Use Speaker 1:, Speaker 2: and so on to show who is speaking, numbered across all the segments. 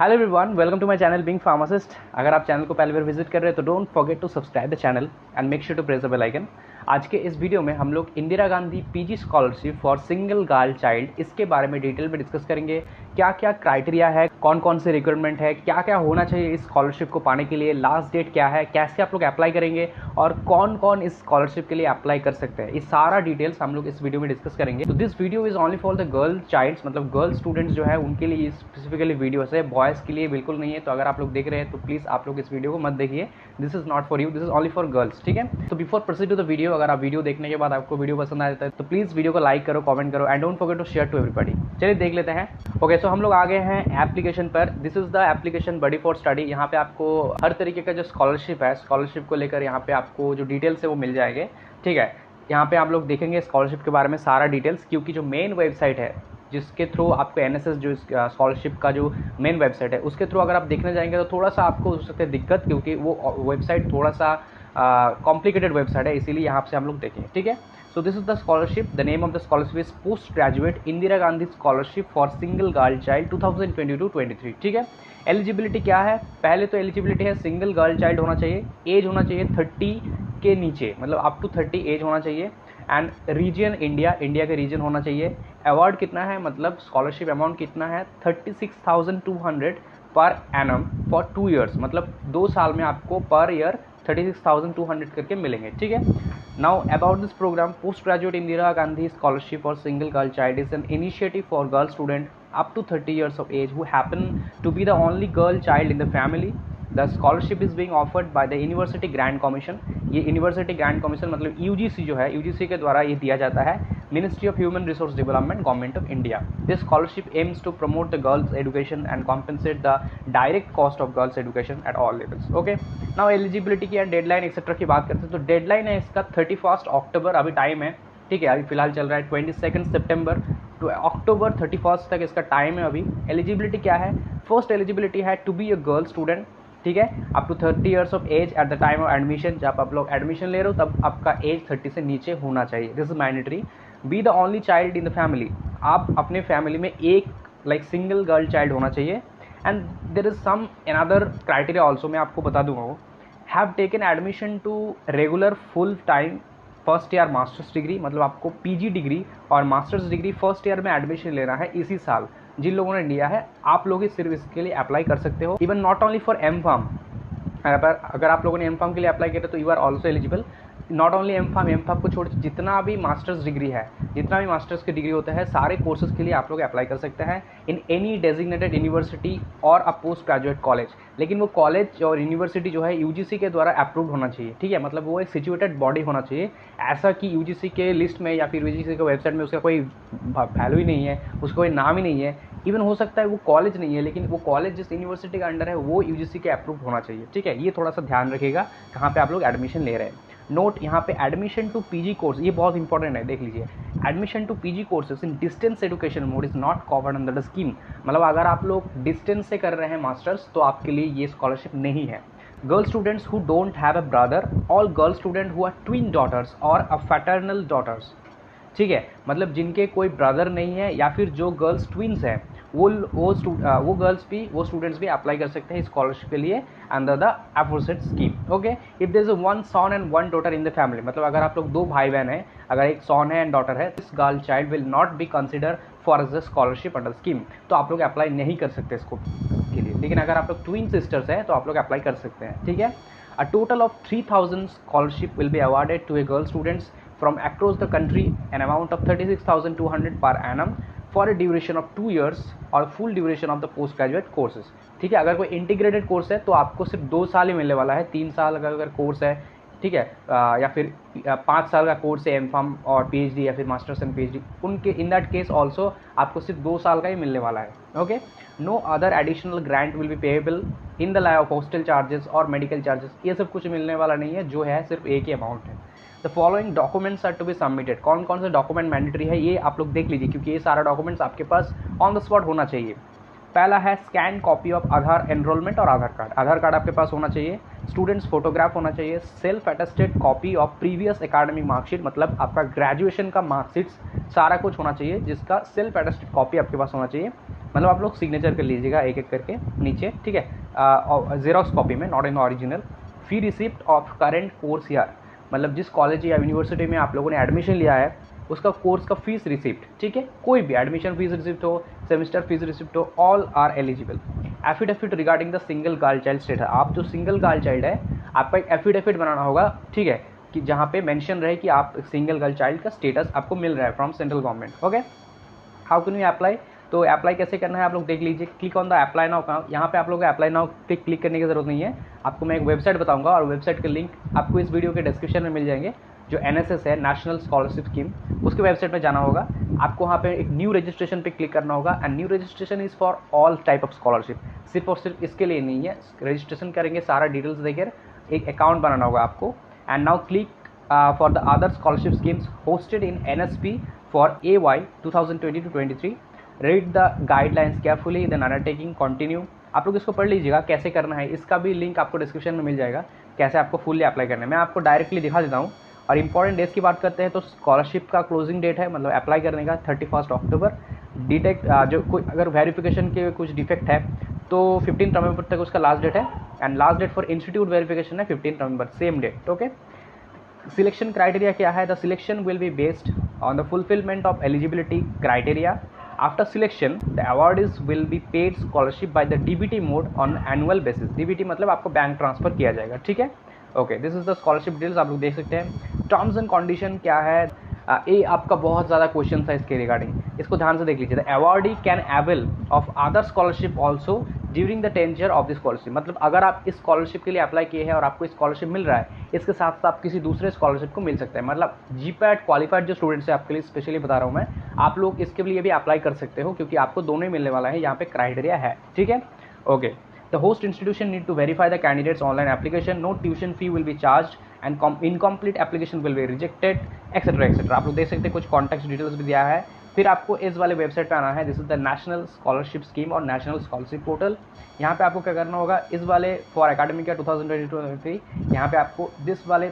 Speaker 1: Hello everyone, welcome to my channel being pharmacist. अगर आप channel को पहली बार विजिट कर रहे हैं तो don't forget to subscribe the channel and make sure to press the bell icon. आज के इस वीडियो में हम लोग Indira Gandhi PG scholarship for single girl child इसके बारे में डिटेल में डिस्कस करेंगे। क्या क्या क्राइटेरिया है, कौन कौन से रिक्वायरमेंट है, क्या क्या होना चाहिए इस स्कॉलरशिप को पाने के लिए, लास्ट डेट क्या है, कैसे आप लोग अप्लाई करेंगे और कौन कौन इस स्कॉलरशिप के लिए अप्लाई कर सकते हैं, ये सारा डिटेल्स हम लोग इस वीडियो में डिस्कस करेंगे। तो this video is only for the girl childs, मतलब गर्ल स्टूडेंट्स जो है उनके लिए स्पेसिफिकली वीडियो है, बॉयज़ के लिए बिल्कुल नहीं है। तो अगर आप लोग देख रहे हैं तो प्लीज़ आप लोग इस वीडियो को मत देखिए, this is not for you, this is only for girls. ठीक है, तो before proceed to the video, अगर आप वीडियो देखने के बाद आपको वीडियो पसंद आ जाता है तो प्लीज़ वीडियो को लाइक करो, कमेंट करो and don't forget to share to everybody. चलिए देख लेते हैं। ओके, सो हम लोग आ गए हैं एप्लीकेशन पर। This is the application buddy for study. यहाँ पे आपको हर तरीके का जो स्कॉलरशिप है, स्कॉलरशिप को लेकर यहाँ पे आपको जो डिटेल्स है वो मिल जाएंगे। ठीक है, यहाँ पे आप लोग देखेंगे स्कॉलरशिप के बारे में सारा डिटेल्स, क्योंकि जो मेन वेबसाइट है जिसके थ्रू आपको एनएसएस जो स्कॉलरशिप का जो मेन वेबसाइट है उसके थ्रू अगर आप देखने जाएंगे तो थोड़ा सा आपको हो सकता है दिक्कत, क्योंकि वो वेबसाइट थोड़ा सा कॉम्प्लिकेटेड वेबसाइट है, इसीलिए यहाँ से हम लोग देखेंगे। ठीक है, so this is the scholarship. The name of the scholarship is post graduate Indira Gandhi scholarship for single girl child 2022-23। ठीक है, एलिजिबिलिटी क्या है? पहले तो एलिजिबिलिटी है सिंगल गर्ल चाइल्ड होना चाहिए, एज होना चाहिए 30 के नीचे, मतलब अप टू 30 एज होना चाहिए एंड रीजन इंडिया, इंडिया के रीजन होना चाहिए। अवार्ड कितना है, मतलब स्कॉलरशिप अमाउंट कितना है? 36,200 पर एनम फॉर 2 ईयर्स, मतलब 2 साल में आपको पर ईयर 36,200 करके मिलेंगे। ठीक है, now about this program, post graduate Indira Gandhi scholarship for single girl child is an initiative for girl student up to 30 years of age who happen to be the only girl child in the family. The scholarship is being offered by the University Grant Commission. ये university grant commission मतलब UGC जो है, UGC के द्वारा ये दिया जाता है, ministry of human resource development, government of India. This scholarship aims to promote the girls education and compensate the direct cost of girls education at all levels. Okay, now eligibility की and deadline etcetera की बात करते हैं तो deadline है इसका 31 अक्टूबर, अभी time है। ठीक है, अभी फिलहाल चल रहा है 22 सितंबर टू अक्टूबर 31 तक इसका टाइम है अभी। एलिजिबिलिटी क्या है? फर्स्ट एलिजिबिलिटी है to be a girl student. ठीक है, up to 30 years of age at the time of admission. जब आप लोग एडमिशन ले रहे हो तब आपका एज 30 से नीचे होना चाहिए, this is mandatory. Be the only child in the family, आप अपने फैमिली में एक सिंगल गर्ल चाइल्ड होना चाहिए। And there is some another criteria also, मैं आपको बता दूंगा वो। Have taken admission to regular full time first year masters degree, मतलब आपको पीजी डिग्री और मास्टर्स डिग्री फर्स्ट ईयर में एडमिशन लेना है इसी साल। जिन लोगों ने लिया है आप लोग ही सिर्फ इसके लिए अप्लाई कर सकते हो। Even not only for M pharm, अगर आप लोगों ने एम फार्म के लिए अप्लाई किया तो you are also eligible. Not only M pharm को छोड़ जितना भी मास्टर्स डिग्री है, जितना भी मास्टर्स की डिग्री होता है, सारे कोर्सेज के लिए आप लोग अप्लाई कर सकते हैं इन एनी डेजिग्नेटेड यूनिवर्सिटी और अ पोस्ट ग्रेजुएट कॉलेज। लेकिन वो कॉलेज और यूनिवर्सिटी जो है यूजीसी के द्वारा अप्रूव्ड होना चाहिए। ठीक है, मतलब वो एक सिचुएटेड बॉडी होना चाहिए, ऐसा कि यूजीसी के लिस्ट में या फिर यूजीसी के वेबसाइट में उसका कोई वैल्यू ही नहीं है, उसका कोई नाम ही नहीं है। इवन हो सकता है वो कॉलेज नहीं है, लेकिन वो कॉलेज जिस यूनिवर्सिटी का अंडर है वो यूजीसी के अप्रूव होना चाहिए। ठीक है, ये थोड़ा सा ध्यान रखिएगा कहाँ पे आप लोग एडमिशन ले रहे हैं। नोट यहाँ पे एडमिशन टू पीजी कोर्स, ये बहुत इंपॉर्टेंट है, देख लीजिए। Admission to PG courses in distance education mode is not covered under the scheme, मतलब अगर आप लोग डिस्टेंस से कर रहे हैं मास्टर्स तो आपके लिए ये स्कॉलरशिप नहीं है। Girl students who don't have a brother, all girl student who are twin daughters or a फैटर्नल daughters. ठीक है, मतलब जिनके कोई ब्रदर नहीं है या फिर जो गर्ल्स ट्विंस हैं वो गर्ल्स भी, वो स्टूडेंट्स भी अप्लाई कर सकते हैं स्कॉलरशिप के लिए under the aforesaid scheme. Okay, if there is one son and one daughter in the family, मतलब अगर आप लोग 2 भाई बहन हैं, अगर एक सन है एंड डॉटर है, this girl child will not be consider for the scholarship under scheme, तो आप लोग अप्लाई नहीं कर सकते इसको के लिए। लेकिन अगर आप लोग ट्विन सिस्टर्स हैं तो आप लोग अप्लाई कर सकते हैं। ठीक है, a total of 3,000 scholarship will be awarded to a girl students from across the country, an amount of 36,200 per annum for a duration of 2 years और full duration of the post graduate courses। ठीक है, अगर कोई integrated course है तो आपको सिर्फ 2 साल ही मिलने वाला है, 3 साल अगर कोर्स है, ठीक है, या फिर 5 साल का कोर्स है एम फार्म और पीएचडी या फिर मास्टर्स एंड पीएचडी, उनके इन दैट केस ऑल्सो आपको सिर्फ 2 साल का ही मिलने वाला है। Okay, no other additional grant will be payable in the life of hostel charges और मेडिकल चार्जेस, ये सब कुछ मिलने वाला नहीं है, जो है सिर्फ एक ही अमाउंट है। The following documents are to be submitted, कौन कौन से डॉक्यूमेंट मैंडेटरी है ये आप लोग देख लीजिए, क्योंकि ये सारा डॉक्यूमेंट्स आपके पास ऑन द स्पॉट होना चाहिए। पहला है scan copy of Aadhaar enrolment और आधार कार्ड, आधार कार्ड आपके पास होना चाहिए। स्टूडेंट्स फोटोग्राफ होना चाहिए। Self attested copy of previous academic marksheet, मतलब आपका ग्रेजुएशन का मार्कशीट सारा कुछ होना चाहिए जिसका सेल्फ अटेस्टेड कॉपी आपके पास होना चाहिए। मतलब आप लोग सिग्नेचर कर लीजिएगा एक एक करके नीचे, ठीक है, जेरोक्स कॉपी में, not in original. Fee receipt of current course year, मतलब जिस कॉलेज या यूनिवर्सिटी में आप लोगों ने एडमिशन लिया है उसका कोर्स का फीस रिसिप्ट, ठीक है, कोई भी एडमिशन फीस रिसिप्ट हो, सेमेस्टर फीस रिसिप्ट हो, all are eligible. Affidavit regarding the single girl child status, आप जो सिंगल गर्ल चाइल्ड है आपका एक एफिडेविट बनाना होगा, ठीक है, कि जहाँ पे मेंशन रहे कि आप सिंगल गर्ल चाइल्ड का स्टेटस आपको मिल रहा है from central government. Okay, how can you apply, तो अप्लाई कैसे करना है आप लोग देख लीजिए। Click on the apply now का, यहाँ पे आप लोग अप्लाई नाउ पे क्लिक करने की जरूरत नहीं है, आपको मैं एक वेबसाइट बताऊंगा और वेबसाइट के लिंक आपको इस वीडियो के डिस्क्रिप्शन में मिल जाएंगे। जो NSS है, नेशनल स्कॉलरशिप स्कीम, उसके वेबसाइट में जाना होगा आपको, वहाँ पे एक न्यू रजिस्ट्रेशन पे क्लिक करना होगा। And new registration is for all type of scholarship, सिर्फ और सिर्फ इसके लिए नहीं है। रजिस्ट्रेशन करेंगे, सारा डिटेल्स देकर एक अकाउंट बनाना होगा आपको। And now click for the other scholarship schemes hosted in NSP for AY 2020-23, read the guidelines carefully then undertaking continue. आप लोग इसको पढ़ लीजिएगा कैसे करना है, इसका भी लिंक आपको डिस्क्रिप्शन में मिल जाएगा, कैसे आपको फुल्ली अप्लाई करना है। मैं आपको डायरेक्टली दिखा देता हूँ। और इंपॉर्टेंट डेज की बात करते हैं तो स्कॉलरशिप का क्लोजिंग डेट है, मतलब अप्लाई करने का 31 अक्टूबर। डिटेक्ट जो कोई अगर वेरिफिकेशन के कुछ डिफेक्ट है तो 15 नवंबर तक उसका लास्ट डेट है। And last date for institute verification है 15 नवंबर, same date. Okay, selection criteria क्या है, the selection will be based on the fulfilment of eligibility criteria. After selection the awardees will be paid scholarship by the DBT mode on annual basis. DBT मतलब आपको bank transfer किया जाएगा, ठीक है। Okay, this is the scholarship details, आप लोग देख सकते हैं। टर्म्स एंड कंडीशन क्या है, ये आपका बहुत ज़्यादा क्वेश्चन था इसके रिगार्डिंग, इसको ध्यान से देख लीजिए। The awardee can avail of other scholarship also during the tincture of the scholarship, मतलब अगर आप इस स्कॉलरशिप के लिए अप्लाई किए हैं और आपको स्कॉलरशिप मिल रहा है, इसके साथ साथ आप किसी दूसरे स्कॉलरशिप को मिल सकता है। मतलब GPAT क्वालिफाइड जो स्टूडेंट्स है आपके लिए स्पेशली बता रहा हूँ मैं, आप लोग इसके लिए भी अप्लाई कर सकते हो क्योंकि आपको दोनों ही मिलने वाला है, यहाँ पे क्राइटेरिया है, ठीक है। Okay, the host institution need to verify the candidate's online application, no tuition fee will be charged and incomplete application will be rejected, etc etc। आप लोग देख सकते हैं कुछ कॉन्टैक्ट डिटेल्स भी दिया है। फिर आपको इस वाले वेबसाइट पे आना है, this is the national scholarship scheme और नेशनल स्कॉलरशिप पोर्टल। यहाँ पे आपको क्या करना होगा, इस वाले फॉर एकेडमिक ईयर 2022-23 यहाँ पे आपको दिस वाले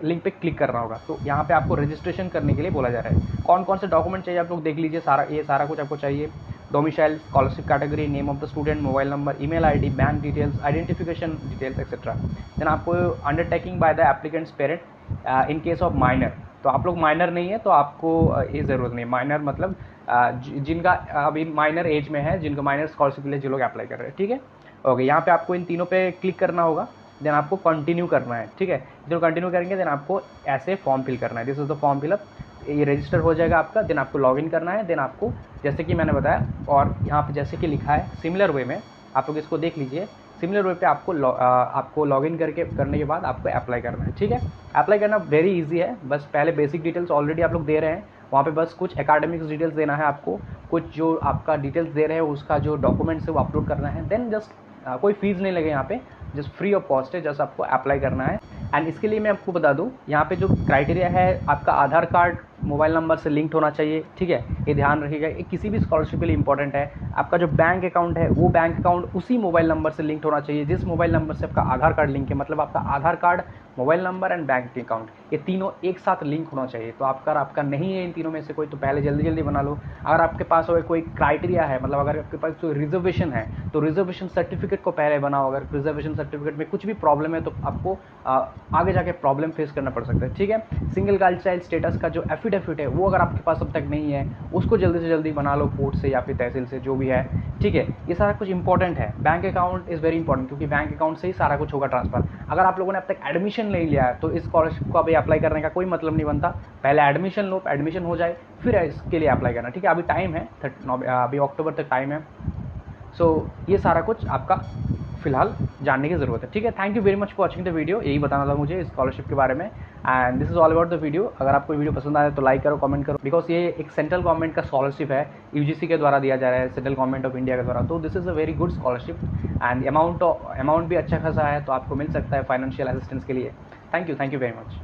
Speaker 1: लिंक पे क्लिक करना होगा। तो यहाँ पे आपको रजिस्ट्रेशन करने के लिए बोला जा रहा है। कौन कौन से डॉक्यूमेंट चाहिए आप लोग देख लीजिए, सारा ये सारा कुछ आपको चाहिए। Domicile, scholarship category, name of the student, mobile number, email ID, bank details, identification details etcetera. Then आपको undertaking by the applicant's parent in case of minor, तो आप लोग माइनर नहीं है तो आपको ये ज़रूरत नहीं। माइनर मतलब जिनका अभी माइनर एज में है, जिनका माइनर स्कॉलरशिप के लिए जो लोग अप्लाई कर रहे हैं, ठीक है। ओके, यहाँ पे आपको इन तीनों पे क्लिक करना होगा, देन आपको कंटिन्यू करना है, ठीक है। जब कंटिन्यू करेंगे देन आपको ऐसे फॉर्म फिल करना है, this is the form fill up, ये रजिस्टर हो जाएगा आपका। देन आपको लॉगिन करना है, देन आपको जैसे कि मैंने बताया और यहाँ पे जैसे कि लिखा है सिमिलर वे में, आप लोग इसको देख लीजिए, सिमिलर वे पे आपको लॉगिन करने के बाद आपको अप्लाई करना है, ठीक है। अप्लाई करना वेरी इजी है, बस पहले बेसिक डिटेल्स ऑलरेडी आप लोग दे रहे हैं, वहाँ पे बस कुछ एकेडमिक्स डिटेल्स देना है आपको, कुछ जो आपका डिटेल्स दे रहे हैं उसका जो डॉक्यूमेंट्स है वो अपलोड करना है। देन जस्ट कोई फीस नहीं लगे यहाँ पे, जस्ट फ्री ऑफ कॉस्ट है, जस्ट आपको अप्लाई करना है। एंड इसके लिए मैं आपको बता दूं, यहाँ पे जो क्राइटेरिया है, आपका आधार कार्ड मोबाइल नंबर से लिंक्ड होना चाहिए, ठीक है, ये ध्यान रखिएगा। ये किसी भी स्कॉलरशिप के लिए इंपॉर्टेंट है। आपका जो बैंक अकाउंट है वो बैंक अकाउंट उसी मोबाइल नंबर से लिंक्ड होना चाहिए जिस मोबाइल नंबर से आपका आधार कार्ड लिंक है, मतलब आपका Aadhaar card, mobile number and bank account, ये तीनों एक साथ लिंक होना चाहिए। तो आपका नहीं है इन तीनों में से कोई, तो पहले जल्दी जल्दी बना लो। अगर आपके पास कोई क्राइटेरिया है, मतलब अगर आपके पास कोई रिजर्वेशन है तो रिजर्वेशन सर्टिफिकेट को पहले बनाओ। अगर रिजर्वेशन सर्टिफिकेट में कुछ भी प्रॉब्लम है तो आपको आगे जाके प्रॉब्लम फेस करना पड़ सकता है, ठीक है। सिंगल गर्ल चाइल्ड स्टेटस का जो एफिडेविट है वो अगर आपके पास अब तक नहीं है, उसको जल्दी से जल्दी बना लो, कोर्ट से या फिर तहसील से, जो भी है, ठीक है। ये सारा कुछ इंपॉर्टेंट है। Bank account is very important क्योंकि बैंक अकाउंट से ही सारा कुछ होगा ट्रांसफर। अगर आप लोगों ने अब तक एडमिशन नहीं लिया है तो इस स्कॉलरशिप को अभी अप्लाई करने का कोई मतलब नहीं बनता। पहले एडमिशन लो, एडमिशन हो जाए फिर इसके लिए अप्लाई करना, ठीक है। अभी टाइम है, अभी अक्टूबर तक टाइम है। सो ये सारा कुछ आपका फिलहाल जानने की ज़रूरत है, ठीक है। Thank you very much for watching the video, यही बताना था मुझे स्कॉलरशिप के बारे में। And this is all about the video. अगर आपको वीडियो पसंद आए तो लाइक करो, कमेंट करो, बिकॉज ये एक सेंट्रल गवर्नमेंट का स्कॉलरशिप है, UGC के द्वारा दिया जा रहा है, सेंट्रल गवर्नमेंट ऑफ इंडिया के द्वारा। तो this is a very good scholarship and amount भी अच्छा खासा है, तो आपको मिल सकता है फाइनेंशियल असिस्टेंस के लिए। Thank you very much.